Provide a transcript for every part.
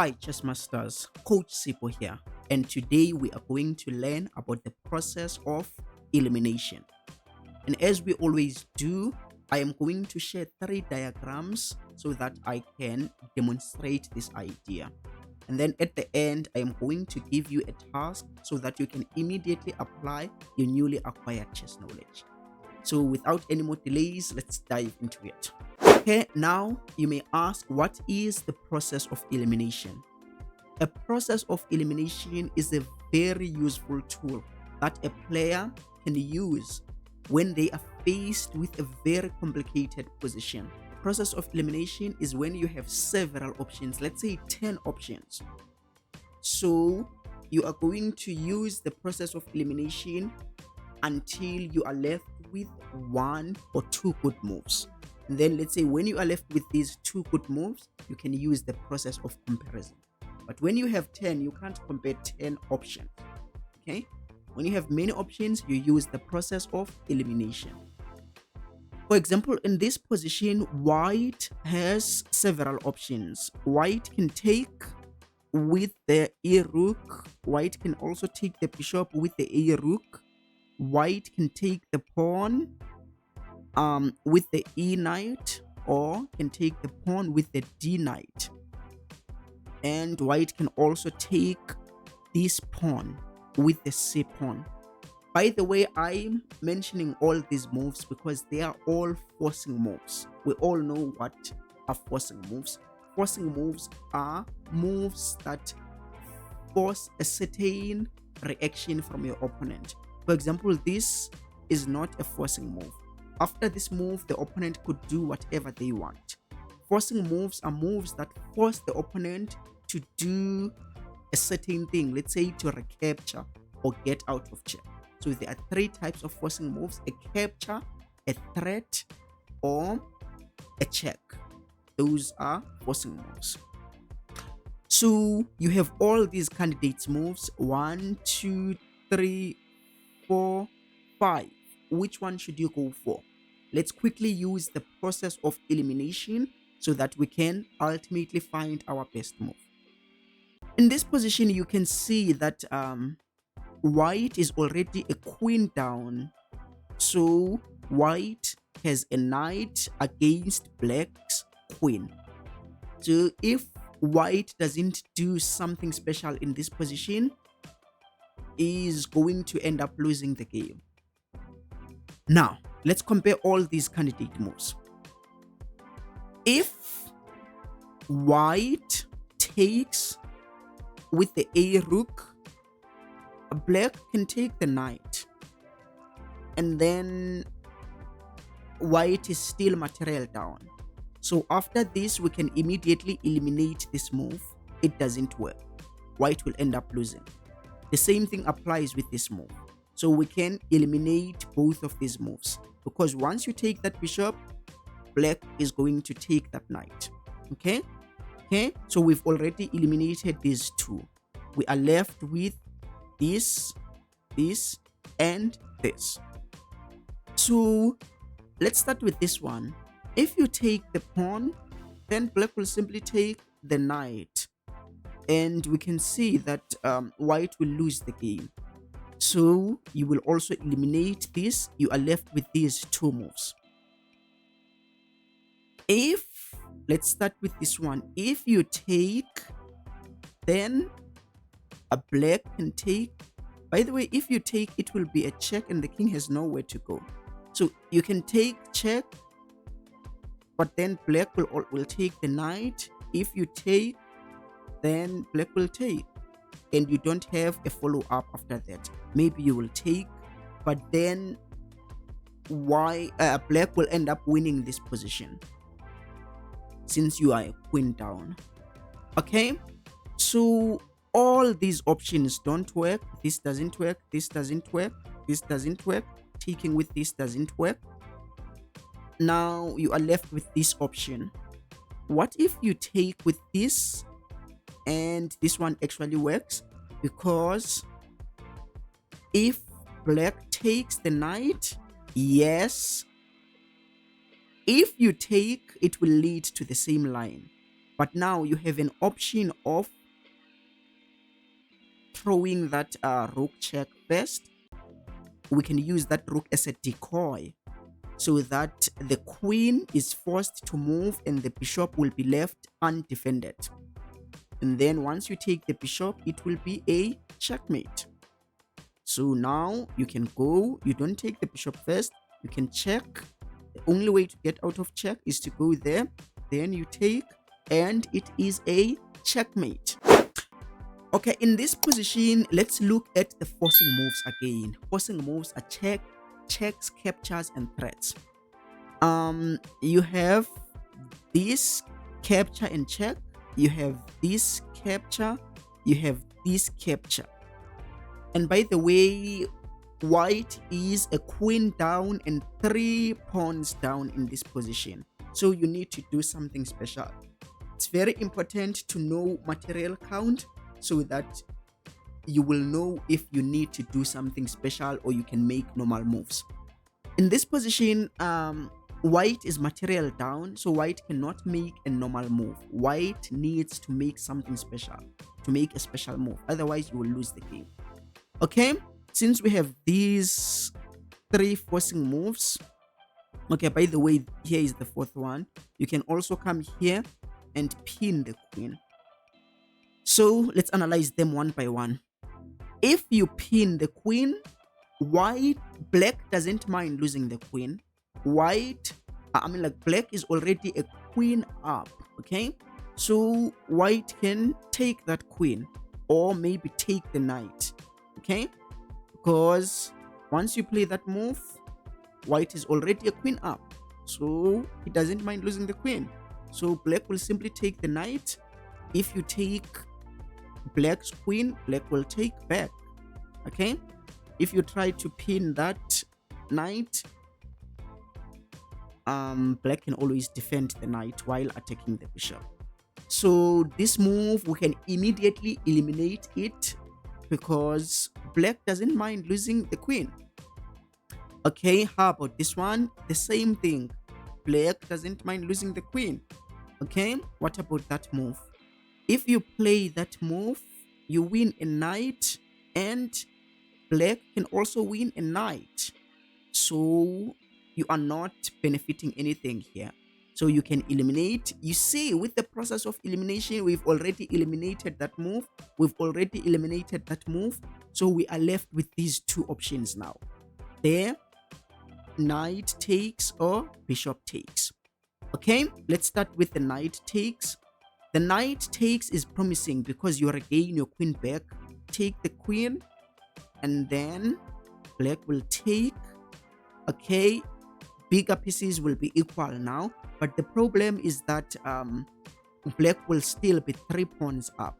Hi, chess masters. Coach Sipho here, and today we are going to learn about the process of elimination. And as we always do, I am going to share three diagrams so that I can demonstrate this idea. And then at the end, I am going to give you a task so that you can immediately apply your newly acquired chess knowledge. So without any more delays, let's dive into it. Okay, now you may ask, what is the process of elimination? A process of elimination is a very useful tool that a player can use when they are faced with a very complicated position. The process of elimination is when you have several options, let's say 10 options. So you are going to use the process of elimination until you are left with one or two good moves. And then let's say when you are left with these two good moves, you can use the process of comparison. But when you have 10, you can't compare 10 options. Okay? When you have many options, you use the process of elimination. For example, in this position, white has several options. White can take with the a rook. White can also take the bishop with the a rook. White can take the pawn with the e knight, or can take the pawn with the d knight. And white can also take this pawn with the c pawn. By the way, I'm mentioning all these moves because they are all forcing moves. We all know what are forcing moves. Forcing moves are moves that force a certain reaction from your opponent. For example, this is not a forcing move. After this move, the opponent could do whatever they want. Forcing moves are moves that force the opponent to do a certain thing, let's say to recapture or get out of check. So there are three types of forcing moves: a capture, a threat, or a check. Those are forcing moves. So you have all these candidates moves: 1, 2, 3, 4, 5. Which one should you go for? Let's quickly use the process of elimination so that we can ultimately find our best move. In this position, you can see that white is already a queen down. So white has a knight against black's queen. So if white doesn't do something special in this position, is going to end up losing the game. Now, let's compare all these candidate moves. If white takes with the a rook, black can take the knight. And then white is still material down. So after this, we can immediately eliminate this move. It doesn't work. White will end up losing. The same thing applies with this move. So we can eliminate both of these moves, because once you take that bishop, black is going to take that knight. Okay? So we've already eliminated these two. We are left with this, and this. So let's start with this one. If you take the pawn, then black will simply take the knight. And we can see that white will lose the game. So you will also eliminate this. You are left with these two moves. Let's start with this one. If you take, then a black can take. By the way, if you take, it will be a check and the king has nowhere to go. So you can take check, but then black will take the knight. If you take, then black will take. And you don't have a follow-up after that. Maybe you will take, but then black will end up winning this position since you are a queen down. Okay, so all these options don't work. This doesn't work, this doesn't work, this doesn't work, taking with this doesn't work. Now you are left with this option. What if you take with this? And this one actually works, because if black takes the knight, yes, if you take, it will lead to the same line. But now you have an option of throwing that rook check first. We can use that rook as a decoy so that the queen is forced to move and the bishop will be left undefended. And then once you take the bishop, it will be a checkmate. So now you can go, you don't take the bishop first, you can check. The only way to get out of check is to go there, then you take, and it is a checkmate. Okay, in this position, let's look at the forcing moves again. Forcing moves are checks, captures, and threats. You have this capture and check, you have this capture, you have this capture. And by the way, white is a queen down and 3 pawns down in this position. So you need to do something special. It's very important to know material count so that you will know if you need to do something special or you can make normal moves. In this position, white is material down, so white cannot make a normal move. White needs to make something special, to make a special move. Otherwise, you will lose the game. Okay, since we have these 3 forcing moves, okay, by the way, here is the 4th one. You can also come here and pin the queen. So let's analyze them one by one. If you pin the queen, black doesn't mind losing the queen. Black is already a queen up, okay? So white can take that queen or maybe take the knight, okay? Because once you play that move, white is already a queen up, so he doesn't mind losing the queen. So black will simply take the knight. If you take black's queen, black will take back, okay? If you try to pin that knight, black can always defend the knight while attacking the bishop. So this move, we can immediately eliminate it because black doesn't mind losing the queen. Okay, how about this one? The same thing. Black doesn't mind losing the queen. Okay, what about that move? If you play that move, you win a knight and black can also win a knight. So you are not benefiting anything here. So you can eliminate. You see, with the process of elimination, we've already eliminated that move. So we are left with these 2 options now. There, knight takes or bishop takes. Okay, let's start with the knight takes. The knight takes is promising because you regain your queen back. Take the queen and then black will take. Okay, bigger pieces will be equal now, but the problem is that black will still be 3 pawns up.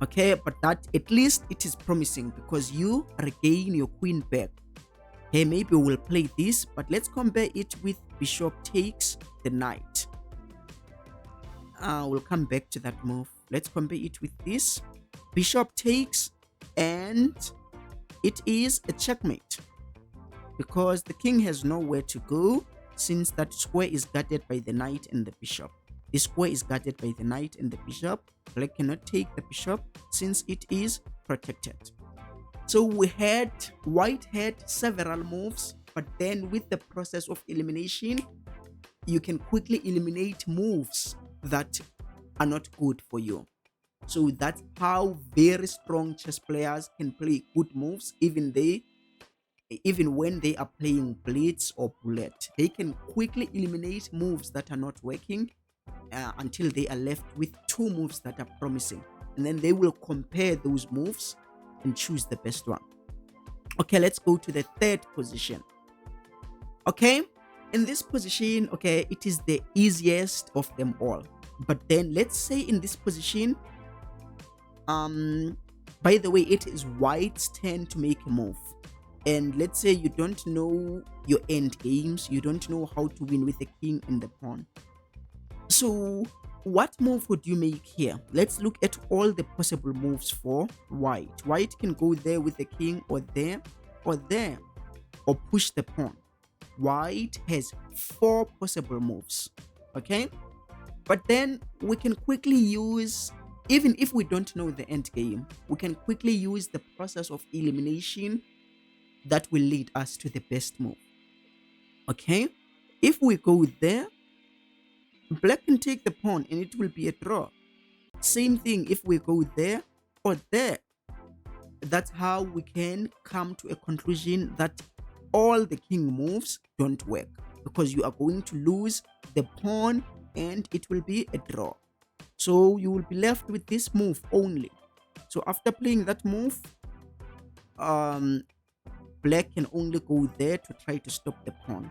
Okay, but that at least it is promising because you regain your queen back. Okay, maybe we'll play this, but let's compare it with bishop takes the knight. We'll come back to that move. Let's compare it with this. Bishop takes and it is a checkmate because the king has nowhere to go since that square is guarded by the knight and the bishop. This square is guarded by the knight and the bishop. Black cannot take the bishop since it is protected. So white had several moves, but then with the process of elimination, you can quickly eliminate moves that are not good for you. So that's how very strong chess players can play good moves, even when they are playing blitz or bullet. They can quickly eliminate moves that are not working until they are left with 2 moves that are promising, and then they will compare those moves and choose the best one. Okay, let's go to the 3rd position. Okay, in this position, okay, it is the easiest of them all. But then let's say in this position, by the way, it is white's turn to make a move. And let's say you don't know your end games, you don't know how to win with the king and the pawn. So what move would you make here? Let's look at all the possible moves for white. White can go there with the king, or there, or there, or push the pawn. White has 4 possible moves. Okay, But then we can quickly use, even if we don't know the end game, we can quickly use the process of elimination that will lead us to the best move. Okay? If we go there, black can take the pawn and it will be a draw. Same thing if we go there or there. That's how we can come to a conclusion that all the king moves don't work, because you are going to lose the pawn and it will be a draw. So you will be left with this move only. So after playing that move, black can only go there to try to stop the pawn.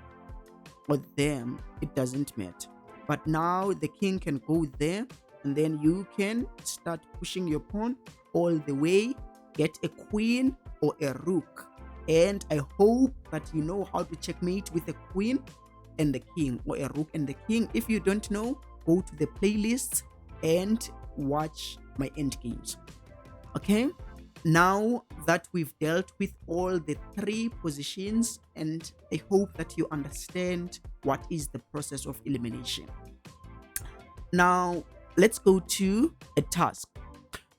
For them, it doesn't matter. But now the king can go there, and then you can start pushing your pawn all the way, get a queen or a rook. And I hope that you know how to checkmate with a queen and the king, or a rook and the king. If you don't know, go to the playlist and watch my end games. Okay, now that we've dealt with all the three positions, and I hope that you understand what is the process of elimination. Now let's go to a task.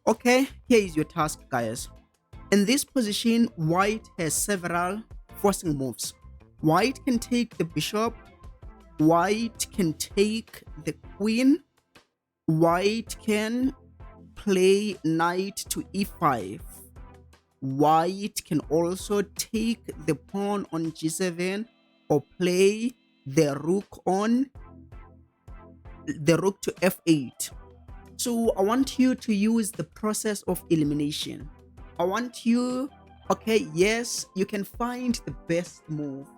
Okay, here is your task, guys. In this position, white has several forcing moves. White can take the bishop, white can take the queen, white can play knight to e5, white can also take the pawn on g7 or play the rook to f8. So I want you to use the process of elimination. I want you, okay, yes, you can find the best move,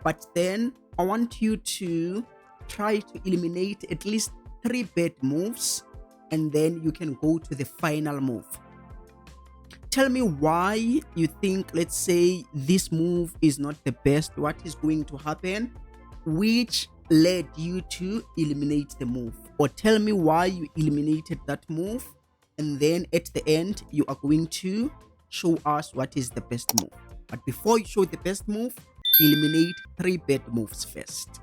but then I want you to try to eliminate at least 3 bad moves, and then you can go to the final move. Tell me why you think, let's say, this move is not the best. What is going to happen which led you to eliminate the move? Or tell me why you eliminated that move, and then at the end you are going to show us what is the best move. But before you show the best move, eliminate 3 bad moves first.